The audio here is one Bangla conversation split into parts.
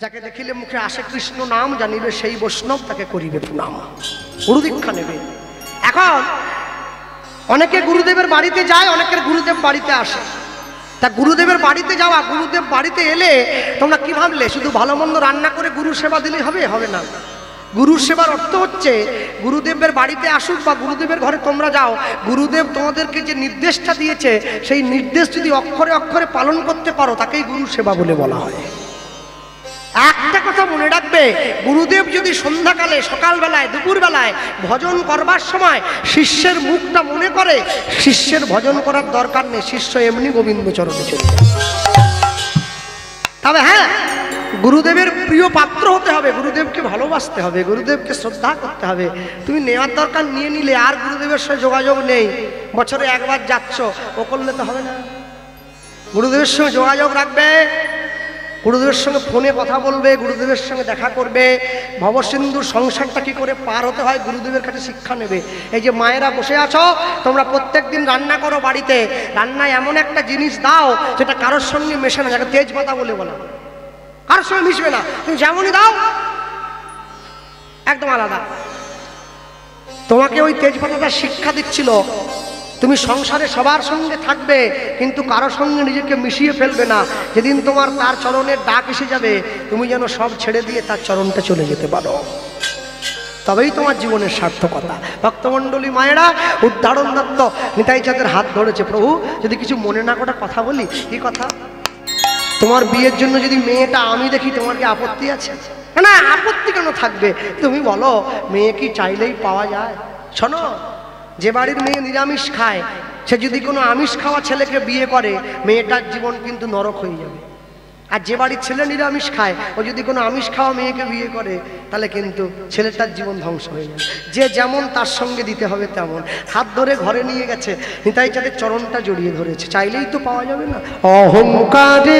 যাকে দেখিলে মুখে আসে কৃষ্ণ নাম, জানিবে সেই বৈষ্ণব, তাকে করিবে প্রণাম। গুরু দীক্ষা নেবে। এখন অনেকে গুরুদেবের বাড়িতে যায়, অনেকের গুরুদেব বাড়িতে আসে। তা গুরুদেবের বাড়িতে যাওয়া, গুরুদেব বাড়িতে এলে তোমরা কি ভাবলে শুধু ভালো মন্দ রান্না করে গুরু সেবা দিলেই হবে? হবে না। গুরু সেবার অর্থ হচ্ছে গুরুদেবের বাড়িতে আসুক বা গুরুদেবের ঘরে তোমরা যাও, গুরুদেব তোমাদেরকে যে নির্দেশটা দিয়েছে সেই নির্দেশ যদি অক্ষরে অক্ষরে পালন করতে পারো, তাকেই গুরু সেবা বলে বলা হয়। একটা কথা মনে রাখবে, গুরুদেব যদি সন্ধ্যাকালে, সকালবেলায়, দুপুরবেলায় ভজন করবার সময় শিষ্যের মুখটা মনে করে, শিষ্যের ভজন করার দরকার নেই, শিষ্য এমনি গোবিন্দ চরণে চলে যায়। তবে হ্যাঁ, গুরুদেবের প্রিয় পাত্র হতে হবে, গুরুদেবকে ভালোবাসতে হবে, গুরুদেবকে শ্রদ্ধা করতে হবে। তুমি নেওয়ার দরকার নিয়ে নিলে আর গুরুদেবের সঙ্গে যোগাযোগ নেই, বছরে একবার যাচ্ছ, ও করলে তো হবে না। গুরুদেবের সঙ্গে যোগাযোগ রাখবে, গুরুদেবের সঙ্গে ফোনে কথা বলবে, গুরুদেবের সঙ্গে দেখা করবে। ভবসিন্ধুর সংসারটা কি করে পার হতে হয় গুরুদেবের কাছে শিক্ষা নেবে। এই যে মায়েরা বসে আছো, তোমরা প্রত্যেক দিন রান্না করো বাড়িতে, রান্নায় এমন একটা জিনিস দাও যেটা কারোর সঙ্গে মেশে না, যাকে তেজপাতা বলে বলা, কারোর সঙ্গে মিশবে না। তুমি যেমনই দাও একদম আলাদা। তোমাকে ওই তেজপাতাটা শিক্ষা দিচ্ছিল, তুমি সংসারে সবার সঙ্গে থাকবে কিন্তু কারোর সঙ্গে নিজেকে মিশিয়ে ফেলবে না। যেদিন তোমার তার চরণের ডাক এসে যাবে, তুমি যেন সব ছেড়ে দিয়ে তার চরণটা চলে যেতে পারো, তবেই তোমার জীবনের সার্থকতা। ভক্তমণ্ডলী মায়েরা, উদ্ধারণ দত্ত নিতাই চাঁদের হাত ধরেছে। প্রভু, যদি কিছু মনে না করে কথা বলি। কি কথা? তোমার বিয়ের জন্য যদি মেয়েটা আমি দেখি, তোমার কি আপত্তি আছে? না, আপত্তি কেন থাকবে? তুমি বলো, মেয়ে কি চাইলেই পাওয়া যায়? শোনো, যে বাড়ির মেয়ে নিরামিষ খায়, সে যদি কোনো আমিষ খাওয়া ছেলেকে বিয়ে করে, মেয়েটার জীবন কিন্তু নরক হয়ে যাবে। আর যে বাড়ির ছেলে নিরামিষ খায়, ও যদি কোনো আমিষ খাওয়া মেয়েকে বিয়ে করে, তাহলে কিন্তু ছেলেটার জীবন ধ্বংস হয়ে যাবে। যে যেমন তার সঙ্গে দিতে হবে তেমন। হাত ধরে ঘরে নিয়ে গেছে, নিতাই চাঁদের চরণটা জড়িয়ে ধরেছে। চাইলেই তো পাওয়া যাবে না। অহংকারে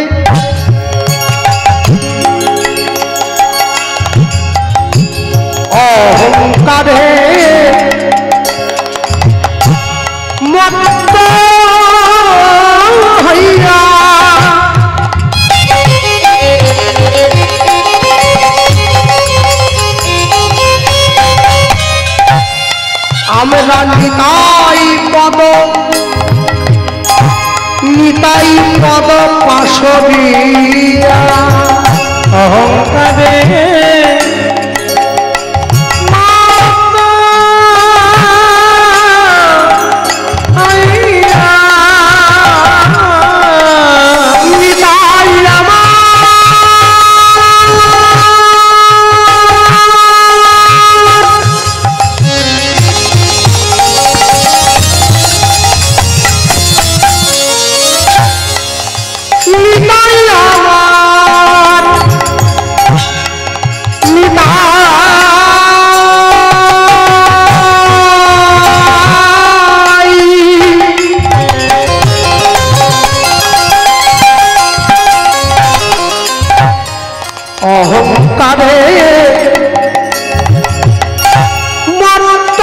অহংকারে মত্ত হইয়া আমরা নিতাই পদ পাশবিয়া অহংকারে অহংকারে মত্ত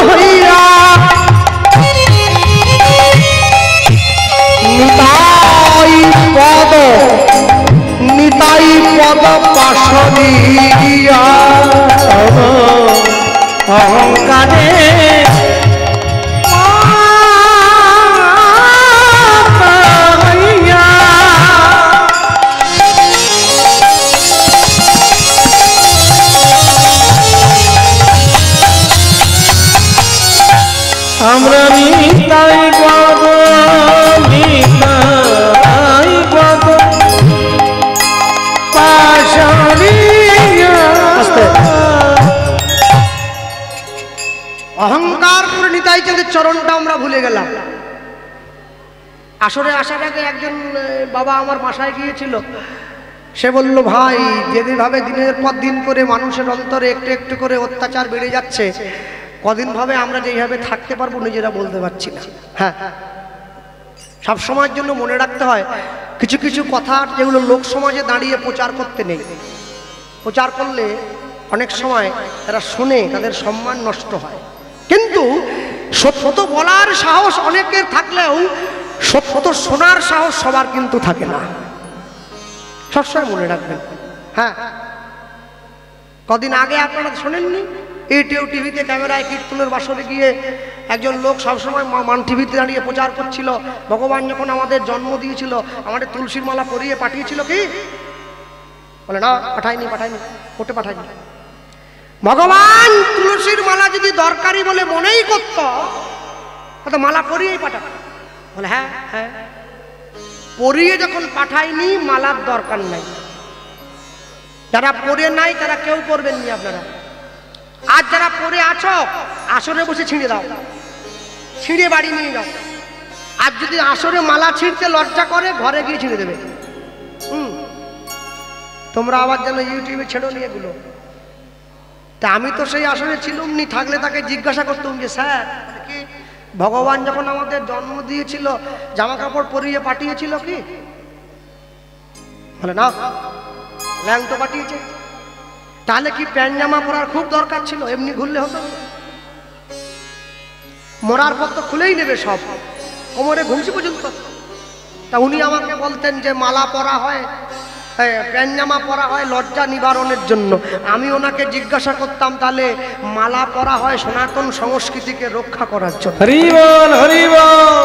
হইয়া নিতাই পদ পাশবিয়া অহংকারে আমরা নিতাই পদ অহংকার করে নিতাই চাঁদের চরণটা আমরা ভুলে গেলাম। আসরে আসার আগে একজন বাবা আমার বাসায় গিয়েছিল। সে বলল, ভাই, যেভাবে দিনের পর দিন করে মানুষের অন্তরে একটু একটু করে অত্যাচার বেড়ে যাচ্ছে, কদিন ভাবে আমরা যেভাবে থাকতে পারবো নিজেরা বলতে পারছি না। হ্যাঁ, সব সময়ের জন্য মনে রাখতে হয় কিছু কিছু কথা যেগুলো লোক সমাজে দাঁড়িয়ে প্রচার করতে নেই। প্রচার করলে অনেক সময় তারা শুনে, তাদের সম্মান নষ্ট হয়। কিন্তু সত্য বলার সাহস অনেকের থাকলেও সত্য শোনার সাহস সবার কিন্তু থাকে না। সবসময় মনে রাখবেন। হ্যাঁ, কদিন আগে আপনারা শোনেননি ইউটিউব টিভিতে ক্যামেরায় কীর্তনের বাসরে গিয়ে একজন লোক সবসময় মান টিভিতে দাঁড়িয়ে প্রচার করছিল, ভগবান যখন আমাদের জন্ম দিয়েছিল আমাদের তুলসীর মালা পরিয়ে পাঠিয়েছিল কি? বলে না, পাঠায়নি, কোটে পাঠায়নি। ভগবান তুলসীর মালা যদি দরকারি বলে মনেই করত তো মালা পরিয়েই পাঠাত। বলে হ্যাঁ হ্যাঁ, পরিয়ে যখন পাঠায়নি মালার দরকার নাই। যারা পরে নাই তারা কেউ করবেন নি আপনারা। আর যারা পরে আছো আসরে বসে ছিঁড়ে দাও, ছিঁড়ে বাড়ি নিয়ে যাও। আর যদি আসরে মালা ছিঁড়তে লজ্জা করে ঘরে গিয়ে ছিঁড়ে দেবে। তোমরা আবার যেন ইউটিউবে ছেড়ো নিয়ে এগুলো। তা আমি তো সেই আসরে ছিলুম নি, থাকলে তাকে জিজ্ঞাসা করতাম যে স্যার কি ভগবান যখন আমাদের জন্ম দিয়েছিল জামা কাপড় পরিয়ে পাঠিয়েছিল কি? বলে না, ল্যাংটো পাঠিয়েছে। তাহলে কি প্যান্ট জামা পরার খুব দরকার ছিল? এমনি ঘুরলে হতো? মরার পর তো খুলেই নেবে সব, কোমরে ঘুমসি পর্যন্ত। তা উনি আমাকে বলতেন যে মালা পরা হয়, প্যান্ট জামা পরা হয় লজ্জা নিবারণের জন্য। আমি ওনাকে জিজ্ঞাসা করতাম তাহলে মালা পরা হয় সনাতন সংস্কৃতিকে রক্ষা করার জন্য। হরি বল, হরি বল।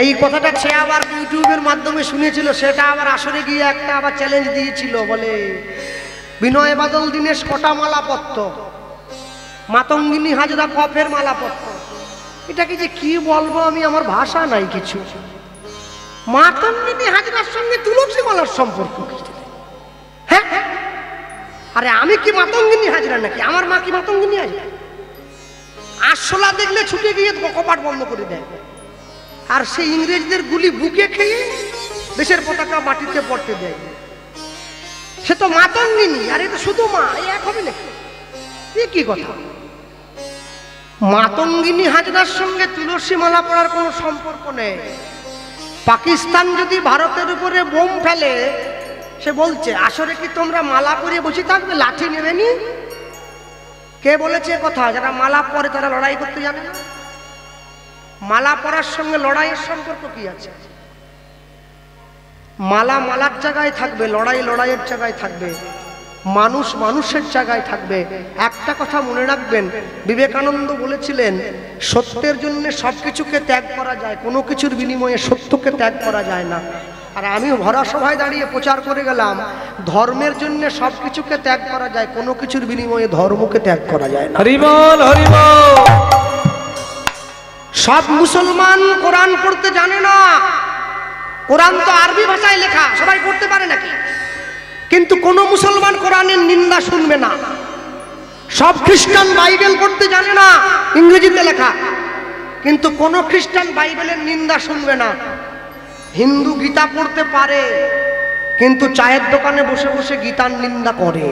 এই কথাটা সে আবার ইউটিউবের মাধ্যমে শুনেছিল, সেটা আবার আসরে গিয়ে একটা আবার চ্যালেঞ্জ দিয়েছিল। বলে বিনয় বাদল দীনেশ কটা মালা পরত, মাতঙ্গিনী হাজরা কফের মালা পরত। এটাকে যে কি বলবো আমি, আমার ভাষা নাই কিছু। মাতঙ্গিনী হাজরার সঙ্গে তুলসী মালার সম্পর্ক কি? হ্যাঁ, আরে আমি কি মাতঙ্গিনী হাজরা নাকি? আমার মা কি মাতঙ্গিনী হাজরা? আরশোলা দেখলে ছুটে গিয়ে কপাট বন্ধ করে দেয়। আর সেই ইংরেজদের গুলি বুকে খেয়ে দেশের পতাকা মাটিতে পড়তে দেয়। সে তো মাতঙ্গিনী, আর এটা শুধু মা, এই এক হবে নাকি? এ কি কথা? মাতঙ্গিনী হাজরার সঙ্গে তুলসী মালা পড়ার কোনো সম্পর্ক নেই। পাকিস্তান যদি ভারতের উপরে বোম ফেলে, সে বলছে আসরে কি তোমরা মালা পরিয়ে বসে থাকবে, লাঠি নেবে নি? কে বলেছে কথা? যারা মালা পরে তারা লড়াই করতে জানে না। মালা পরার সঙ্গে লড়াইয়ের সম্পর্ক কি আছে? মালা মালার জায়গায় থাকবে, লড়াই লড়াইয়ের জায়গায় থাকবে, মানুষ মানুষের জায়গায় থাকবে। একটা কথা মনে রাখবেন, বিবেকানন্দ বলেছিলেন সত্যের জন্য সবকিছুকে ত্যাগ করা যায়, কোনো কিছুর বিনিময়ে সত্যকে ত্যাগ করা যায় না। আর আমি ভরা সভায় দাঁড়িয়ে প্রচার করে গেলাম ধর্মের জন্য সবকিছুকে ত্যাগ করা যায়, কোনো কিছুর বিনিময়ে ধর্মকে ত্যাগ করা যায় না। হরি বল, হরি বল। সব মুসলমান কোরআন পড়তে জানে না। কোরআন তো আরবি ভাষায় লেখা, সবাই পড়তে পারে নাকি? কিন্তু কোন মুসলমান কোরআনের নিন্দা শুনবে না। সব খ্রিস্টান বাইবেল পড়তে জানে না, ইংরেজিতে লেখা, কিন্তু কোন খ্রিস্টান বাইবেলের নিন্দা শুনবে না। হিন্দু গীতা পড়তে পারে, কিন্তু চায়ের দোকানে বসে বসে গীতার নিন্দা করে,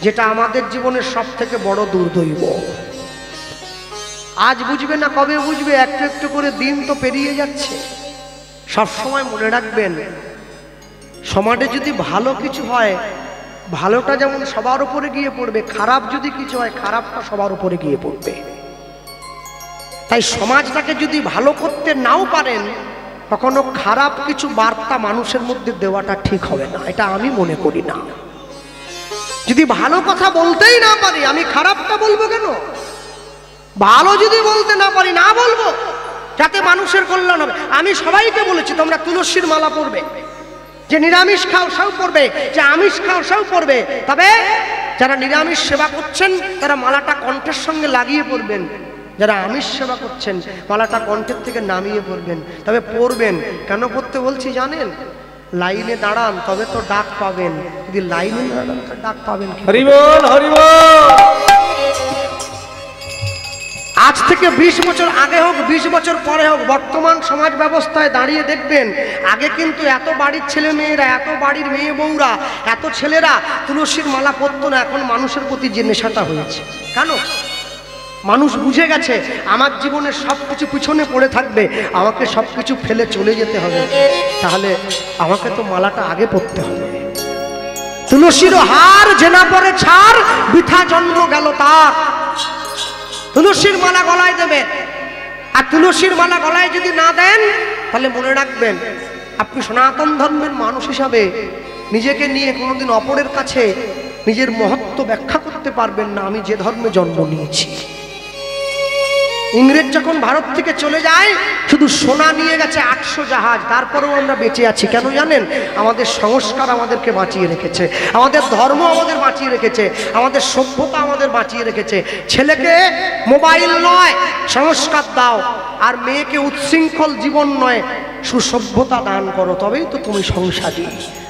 যেটা আমাদের জীবনের সব থেকে বড় দুর্দৈব। আজ বুঝবে না কবে বুঝবে, একটু একটু করে দিন তো পেরিয়ে যাচ্ছে। সব সময় মনে রাখবেন, সমাজে যদি ভালো কিছু হয়, ভালোটা যেমন সবার উপরে গিয়ে পড়বে, খারাপ যদি কিছু হয় খারাপটা সবার উপরে গিয়ে পড়বে। তাই সমাজটাকে যদি ভালো করতে নাও পারেন, কখনো খারাপ কিছু বার্তা মানুষের মধ্যে দেওয়াটা ঠিক হবে না, এটা আমি মনে করি না। যদি ভালো কথা বলতেই না পারি, আমি খারাপটা বলবো কেন? ভালো যদি বলতে না পারি, না বলবো, যাতে মানুষের কল্যাণ হবে। আমি সবাইকে বলেছি তোমরা তুলসীর মালা পরবে, যে নিরামিষ খাও সেও পড়বে, যে আমিষ খাও সেও পড়বে। তবে যারা নিরামিষ সেবা করছেন তারা মালাটা কণ্ঠের সঙ্গে লাগিয়ে পড়বেন, যারা আমিষ সেবা করছেন মালাটা কণ্ঠের থেকে নামিয়ে পড়বেন। তবে পড়বেন কেন পড়তে বলছি জানেন? লাইনে দাঁড়ান তবে তো ডাক পাবেন, যদি লাইনে দাঁড়ান তো ডাক পাবেন। হরি বল, হরি বল। আজ থেকে 20 বছর আগে হোক, 20 বছর পরে হোক, বর্তমান সমাজ ব্যবস্থায় দাঁড়িয়ে দেখবেন আগে কিন্তু এত বাড়ির ছেলে মেয়েরা, এত বাড়ির মেয়ে বউরা, এত ছেলেরা তুলসীর মালা পরতো না। এখন মানুষের প্রতি যে নেশাটা হয়েছে, কেন? মানুষ বুঝে গেছে আমার জীবনের সবকিছু পিছনে পড়ে থাকবে, আমাকে সবকিছু ফেলে চলে যেতে হবে, তাহলে আমাকে তো মালাটা আগে পরতে হবে। তুলসীর হার যে না পরে ছাড়, বৃথা জন্ম গেল তার। তুলসীর মালা গলায় দেবেন, আর তুলসীর মালা গলায় যদি না দেন তাহলে মনে রাখবেন আপনি সনাতন ধর্মের মানুষ হিসাবে নিজেকে নিয়ে কোনোদিন অপরের কাছে নিজের মহত্ব ব্যাখ্যা করতে পারবেন না। আমি যে ধর্মে জন্ম নিয়েছি। ইংরেজ যখন ভারত থেকে চলে যায় শুধু সোনা নিয়ে গেছে 800 জাহাজ, তারপরেও আমরা বেঁচে আছি। কেন জানেন? আমাদের সংস্কার আমাদেরকে বাঁচিয়ে রেখেছে, আমাদের ধর্ম আমাদের বাঁচিয়ে রেখেছে, আমাদের সভ্যতা আমাদের বাঁচিয়ে রেখেছে। ছেলেকে মোবাইল নয় সংস্কার দাও, আর মেয়েকে উচ্ছৃঙ্খল জীবন নয় সুসভ্যতা দান করো, তবেই তো তুমি সংসারী।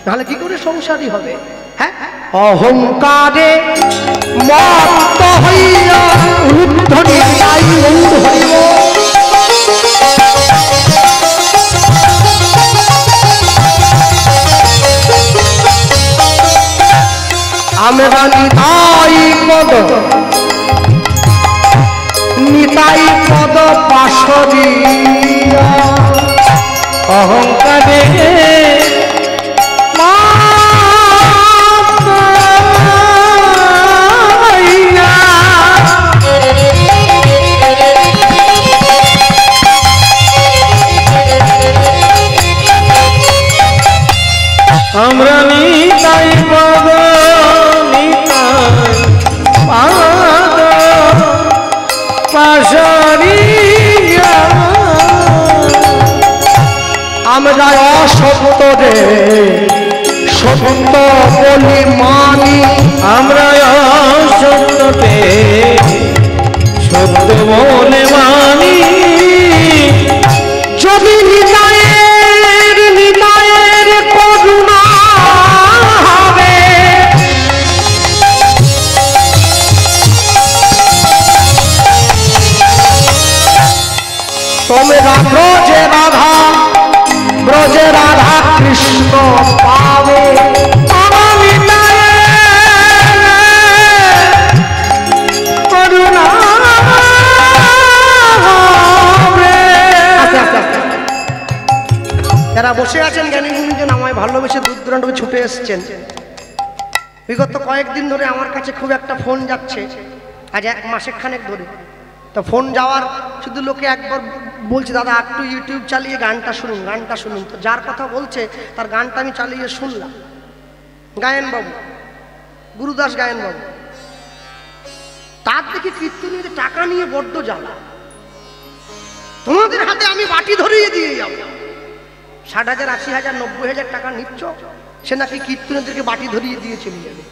নাহলে কি করে সংসারী হবে? হ্যাঁ, অহংকারে মত্ত হইয়া উদ্ধরি গাই হইব। আমরা নিতাই পদ পাশরিয়া অহংকারে আমরা নিতাই পদ নিতাই পাদ পাশরিয়া আমরা অসত্য রে সত্য বলি মানি, আমরা অসত্যকে সত্য বলে মানি। যদি নিতায়ের করুণা হবে, তোমরা ব্রজে রাধা কৃষ্ণ পাবে। যারা বসে আছেন জ্ঞানী গুণীজন আমায় ভালোবেসে দূর দূরান্ত ছুটে এসছেন, বিগত কয়েকদিন ধরে আমার কাছে খুব একটা ফোন যাচ্ছে, আজ 1 মাসের খানেক ধরে। তো ফোন যাওয়ার শুধু লোকে একবার বলছে দাদা একটু ইউটিউব চালিয়ে গানটা শুনুন, গানটা শুনুন। তো যার কথা বলছে তার গানটা আমি চালিয়ে শুনলাম। গায়েনবাবু, গুরুদাস গায়েনবাবু, তার দেখি কীর্তনীয় টাকা নিয়ে বড্ড জ্বালা। তোমাদের হাতে আমি বাটি ধরিয়ে দিয়ে যাব। 60,000, 80,000, 90,000 টাকা নিচ্ছ, সে নাকি কীর্তনীয়দেরকে বাটি ধরিয়ে দিয়ে চলে যাবে।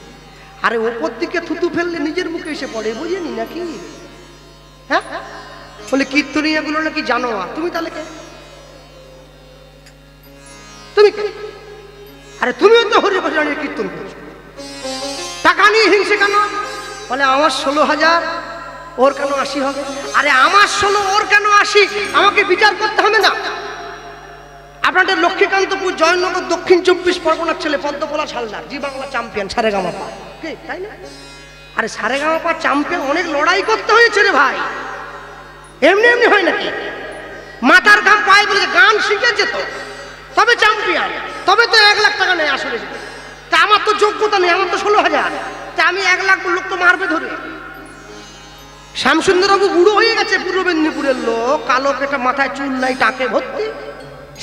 আরে ওপর দিকে থুতু ফেললে নিজের মুখে এসে পড়ে, বুঝিনি নাকি? হ্যাঁ, বলে কীর্তনীয়গুলো নাকি জানোয়া। তুমি তাহলে কে? তুমি কে? আরে তুমিও তো হরি ভজন কীর্তন করছো, টাকা নিয়ে হিংসে কেন? বলে আমার 16,000, ওর কেন 80 হবে? আরে আমার 16, ওর কেন 80? আমাকে বিচার করতে হবে না? আপনাদের লক্ষ্মীকান্তপুর জয়নগর দক্ষিণ 24 পরগনার ছেলে পদ্মপলা ছালদার, জি বাংলা চ্যাম্পিয়ন সারেগামাপা, তাই না? আরে সারেগামাপা চ্যাম্পিয়ন, অনেক লড়াই করতে হয়েছে রে ভাই, এমনি এমনি হয় নাকি? মাথার ঘাম পায়ে বলে গান শিখেছে তো, তবে চ্যাম্পিয়ন, তবে তো 1 লাখ টাকা নেই আসলে। তা আমার তো যোগ্যতা নেই, আমার তো 16,000, তা আমি 1 লাখ লোক তো মারবে ধরে। শ্যামসুন্দরবাবু বুড়ো হয়ে গেছে, পূর্ব মেদিনীপুরের লোক, কালো কেটে মাথায় চুল নাই, টাকে ভর্তি,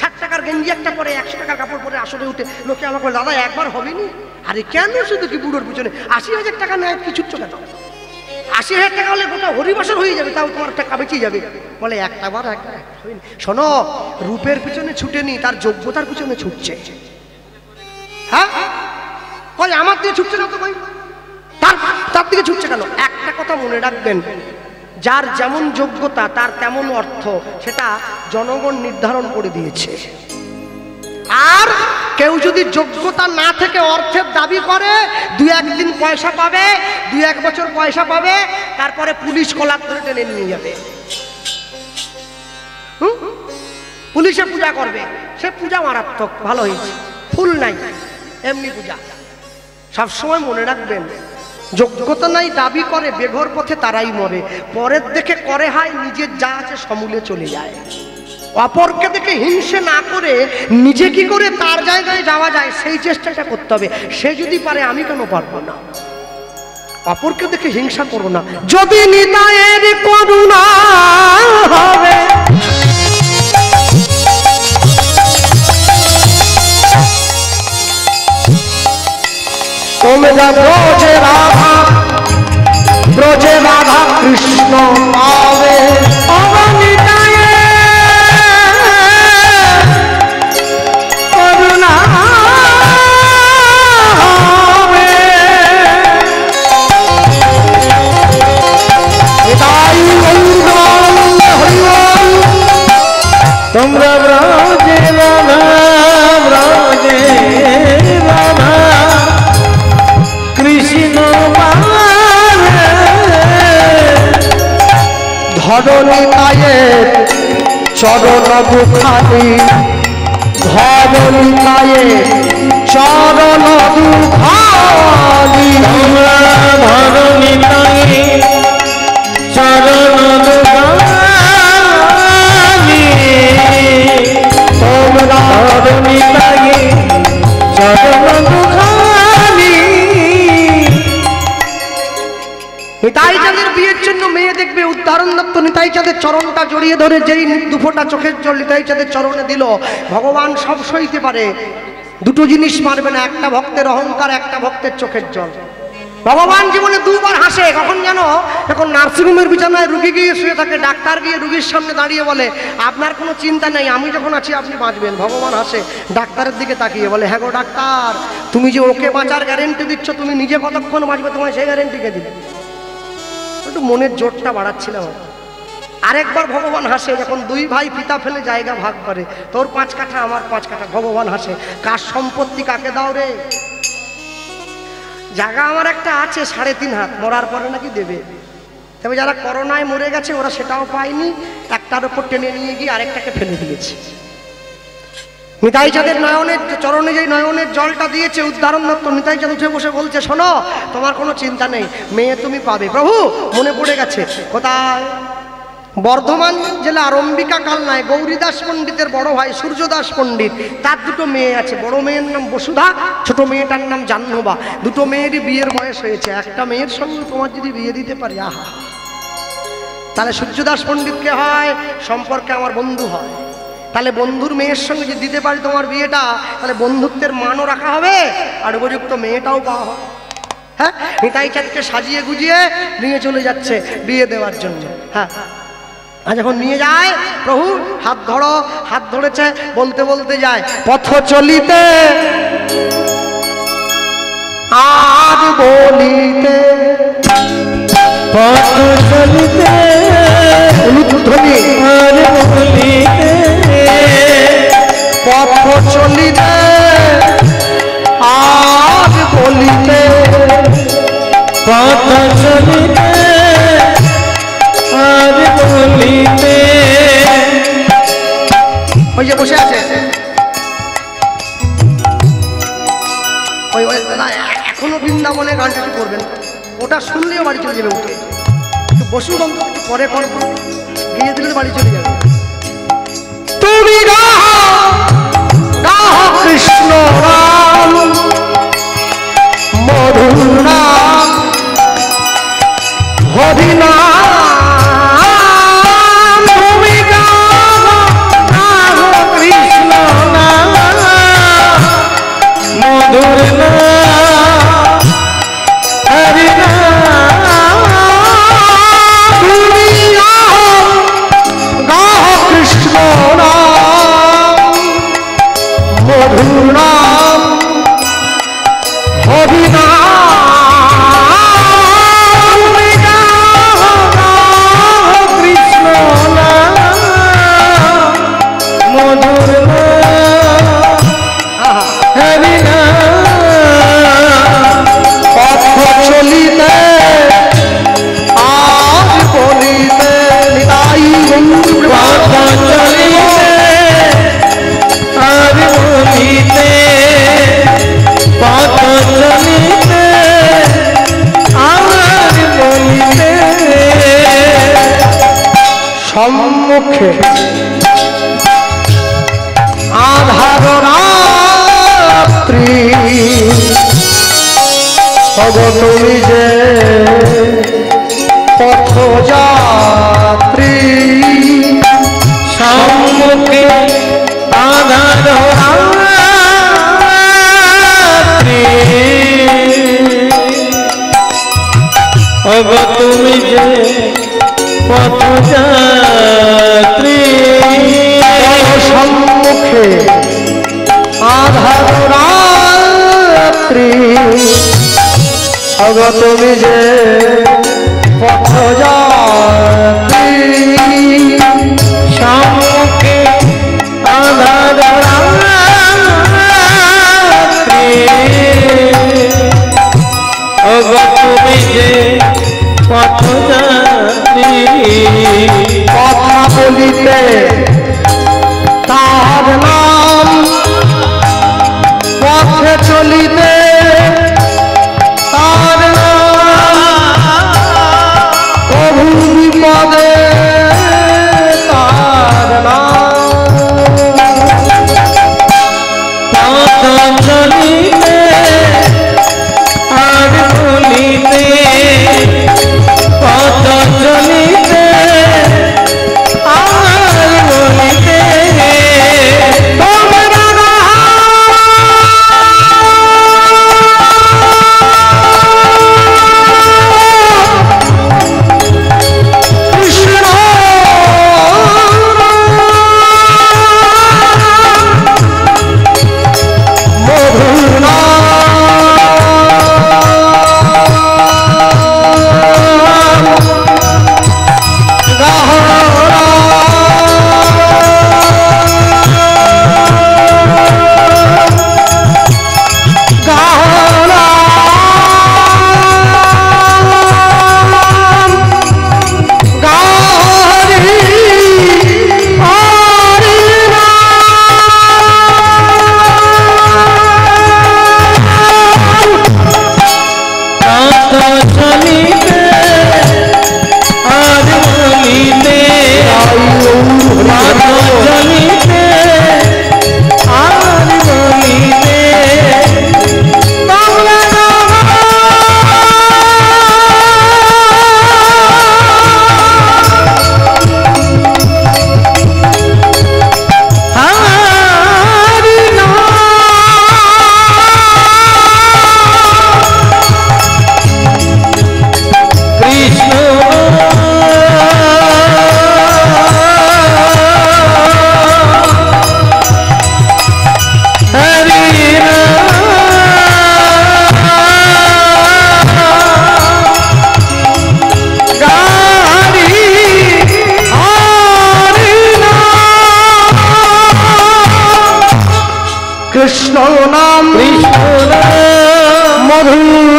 60 টাকার গেঞ্জি একটা পরে 100 টাকার কাপড় পরে আসরে উঠে লোকে আমাকে দাদা একবার হবেনি। আরে কেন শুধু কি বুড়োর পিছনে 80,000 টাকা নেয়, কি ছুটছো কেন? 80,000 টাকা হলে গোটা হরিবাসর হয়ে যাবে, তাও তোমার টাকা বেঁচে যাবে। বলে একটা বার হয়নি। শোনো, রূপের পিছনে ছুটেনি, তার যোগ্যতার পিছনে ছুটছে। হ্যাঁ, কই আমার দিকে ছুটছে না তো, কই তার দিকে ছুটছে কেন? একটা কথা মনে রাখবেন, যার যেমন যোগ্যতা তার তেমন অর্থ, সেটা জনগণ নির্ধারণ করে দিয়েছে। আর কেউ যদি যোগ্যতা না থেকে অর্থের দাবি করে, 2-1 দিন পয়সা পাবে, 2-1 বছর পয়সা পাবে, তারপরে পুলিশ কলার ধরে টেনে নিয়ে যাবে। পুলিশে পূজা করবে, সে পূজা মারাত্মক, ভালো হয়েছে, ফুল নাই, এমনি পূজা। সবসময় মনে রাখবেন, যোগ্যতা নাই দাবি করে বেঘর পথে তারাই মরে, পরের দেখে করে হয়, নিজের যা আছে সমূলে চলে যায়। অপরকে দেখে হিংসে না করে নিজে কি করে তার জায়গায় যাওয়া যায় সেই চেষ্টাটা করতে হবে। সে যদি পারে, আমি কেন পারবো না? অপরকে দেখে হিংসা করো না। যদি নিতায়ের করুণা হবে, তোমরা ব্রজে রাধা কৃষ্ণ পাবে অবনীতায়ে করুণা হবে। এটাই গৌরাঙ্গ হরিবল। তোমরা ব্রজে রাধা ব্রজে রাধা কৃষ্ণ পাবে। ধরণীতায়ে চরণ দুখানি ধরণীতায়ে চরণ দুখানি তোমরা ধরণীতায়ে চরণ দুখানি তোমরা ধরণীতায়ে চরণ দুখানি। নিতাই চাঁদের বিয়ের জন্য মেয়ে দেখবে উদ্ধারণ দত্ত নিতাই চাঁদের চরণটা জড়িয়ে ধরে যেই দুফোঁটা চোখের জল নিতাই চাঁদের চরণে দিল। ভগবান সব সইতে পারে, দুটো জিনিস মারবে না, একটা ভক্তের অহংকার, একটা ভক্তের চোখের জল। ভগবান জীবনে দুবার হাসে, কখন জানো? এখন নার্সিংহোমের বিছানায় রুগী গিয়ে শুয়ে থাকে, ডাক্তার গিয়ে রুগীর সামনে দাঁড়িয়ে বলে আপনার কোনো চিন্তা নেই, আমি যখন আছি আপনি বাঁচবেন। ভগবান হাসে ডাক্তারের দিকে তাকিয়ে বলে হ্যাঁ গো ডাক্তার, তুমি যে ওকে বাঁচার গ্যারেন্টি দিচ্ছ, তুমি নিজে কতক্ষণ বাঁচবে তোমায় সেই গ্যারেন্টি কে দিবে? একটু মনের জোরটা বাড়াচ্ছিলাম। আরেকবার ভগবান হাসে যখন দুই ভাই পিতা ফেলে জায়গা ভাগ করে, তোর 5 কাঠা আমার 5 কাঠা। ভগবান হাসে, কার সম্পত্তি কাকে দাও রে? জায়গা আমার একটা আছে 3.5 হাত, মরার পরে নাকি দেবে। তবে যারা করোনায় মরে গেছে ওরা সেটাও পায়নি, একটার ওপর টেনে নিয়ে গিয়ে আরেকটাকে ফেলে দিয়েছে। নিতাই চাঁদের নয়নের চরণে যেই নয়নের জলটা দিয়েছে উদ্ধারণ দত্ত, নিতাই চাঁদ উঠে বসে বলছে শোনো, তোমার কোনো চিন্তা নেই, মেয়ে তুমি পাবে। প্রভু মনে পড়ে গেছে কোথায়? বর্ধমান জেলার অম্বিকা কালনায় গৌরীদাস পণ্ডিতের বড় ভাই সূর্যদাস পণ্ডিত, তার দুটো মেয়ে আছে। বড় মেয়ের নাম বসুধা, ছোট মেয়েটার নাম জাহ্নবা। দুটো মেয়েরই বিয়ের বয়স হয়েছে। একটা মেয়ের সঙ্গে তোমার যদি বিয়ে দিতে পারি, আহা, তাহলে সূর্যদাস পণ্ডিতকে হয় সম্পর্কে আমার বন্ধু হয়। তাহলে বন্ধুর মেয়ের সঙ্গে যদি দিতে পারি তোমার বিয়েটা, তাহলে বন্ধুত্বের মানও রাখা হবে আর উপযুক্ত মেয়েটাও পাওয়া হবে। হ্যাঁ, নিতাই চাঁদকে সাজিয়ে গুজিয়ে নিয়ে চলে যাচ্ছে বিয়ে দেওয়ার জন্য। হ্যাঁ, আর যখন নিয়ে যায়, প্রভু হাত ধরো, হাত ধরেছে, বলতে বলতে যায় পথ চলিতে আর বলিতে, পথ চলিতে উলুধ্বনি আর বলিতে, পথ চলিতে আর বলিতে, পথ চলিতে আর বলিতে। ওই যে বসে আছে, ওই দাদা এখনো বৃন্দাবনে গানটা একটু করবেন, ওটা শুনলেও বাড়ি চলে যাবে উঠে। একটু বসুন অন্তত, একটু পরে পরে গিয়ে দিলে বাড়ি চলে যাবে। তুমি গাহ কৃষ্ণ রাম মধুর নাম হরি নাম, তুমি গাহ কৃষ্ণ নাম মধুর নাম হরি নাম, তুমি গাহ কৃষ্ণ নাম মধুর নাম হরি নাম, তুমি গাহ কৃষ্ণ নাম মধুর নাম হরি নাম। পথ চলিতে আজ বলিতে, নিতাই গৌর পথ চলিতে আর বলিতে, পথ চলিতে আর বলিতে। সম্মুখে আধার রাত্রি, তব তুমি যে পথযাত্রী, সম্মুখে আধার রাত্রি, যাত্রী অগ তুমি যে পথ যাত্রী সম্মুখে আধার রাত্রি ওগো তুমি যে পথ যাত্রী কথা বলিতে তার নাম পথে চলিতে তার নাম প্রভু বিপদে তার নাম পথ চলিতে আর বলিতে পথ চলিতে আর বলিতে কৃষ্ণ নাম কৃষ্ণ মধুর